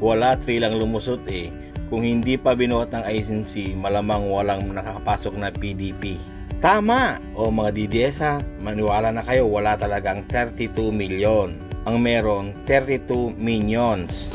Wala, 3 lang lumusot eh. Kung hindi pa binuhat ng ICC, malamang walang nakakapasok na PDP. Tama! O mga DDS ha, maniwala na kayo, wala talagang 32 milyon. Ang meron, 32 minions.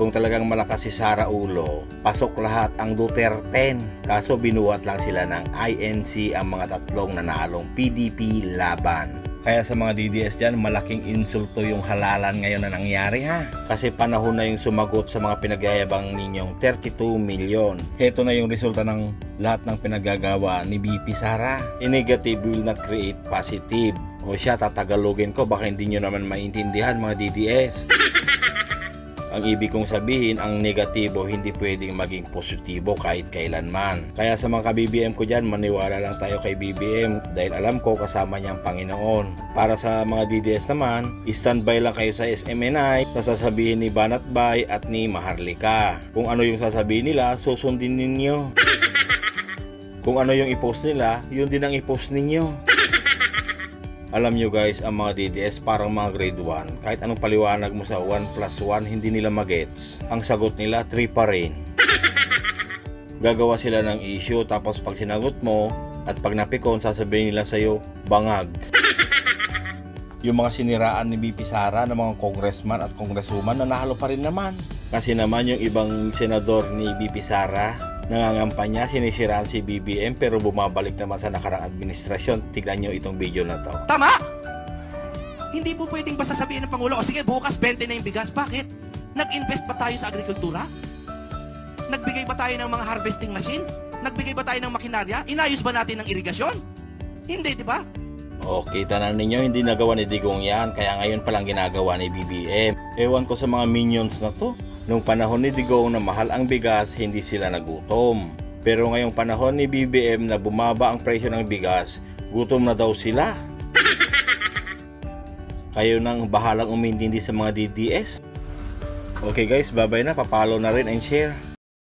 Kung talagang malakas si Sara Ulo, pasok lahat ang Duterte. Kaso binuhat lang sila ng INC ang mga tatlong nanalong PDP laban. Kaya sa mga DDS dyan, malaking insulto yung halalan ngayon na nangyari ha. Kasi panahon na yung sumagot sa mga pinagyayabang ninyong 32 milyon. Heto na yung resulta ng lahat ng pinagagawa ni BP Sara. A negative will not create positive. O siya, tatagalogin ko, baka hindi nyo naman maintindihan mga DDS. Ang ibig kong sabihin, ang negatibo hindi pwedeng maging positibo kahit kailanman. Kaya sa mga ka-BBM ko dyan, maniwala lang tayo kay BBM dahil alam ko kasama niya ang Panginoon. Para sa mga DDS naman, standby lang kayo sa SMNI sa sasabihin ni Banat Bay at ni Maharlika. Kung ano yung sasabihin nila, susundin ninyo. Kung ano yung i-post nila, yun din ang i-post ninyo. Alam nyo guys, ang mga DDS parang mga grade 1. Kahit anong paliwanag mo sa 1 plus 1, hindi nila magets. Ang sagot nila, 3 pa rin. Gagawa sila ng issue, tapos pag sinagot mo, at pag napikon, sasabihin nila sa'yo, bangag. Yung mga siniraan ni BP Sara ng mga congressman at congresswoman, nanalo pa rin naman. Kasi naman yung ibang senador ni BP Sara, nangangampanya, sinisiraan si BBM pero bumabalik naman sa nakaraang administrasyon. Tignan nyo itong video na to. Tama! Hindi po pwedeng basta sabihin ng Pangulo, o sige bukas 20 na yung bigas. Bakit? Nag-invest ba tayo sa agrikultura? Nagbigay ba tayo ng mga harvesting machine? Nagbigay ba tayo ng makinarya? Inayos ba natin ng irigasyon? Hindi, di ba? O, kita na ninyo, hindi nagawa ni Digong yan, kaya ngayon palang ginagawa ni BBM. Ewan ko sa mga minions na to. Nung panahon ni Digong na mahal ang bigas, hindi sila nagutom. Pero ngayong panahon ni BBM na bumaba ang presyo ng bigas, gutom na daw sila. Kayo nang bahalang umintindi sa mga DDS. Okay guys, bye-bye na. Papalo na rin and share.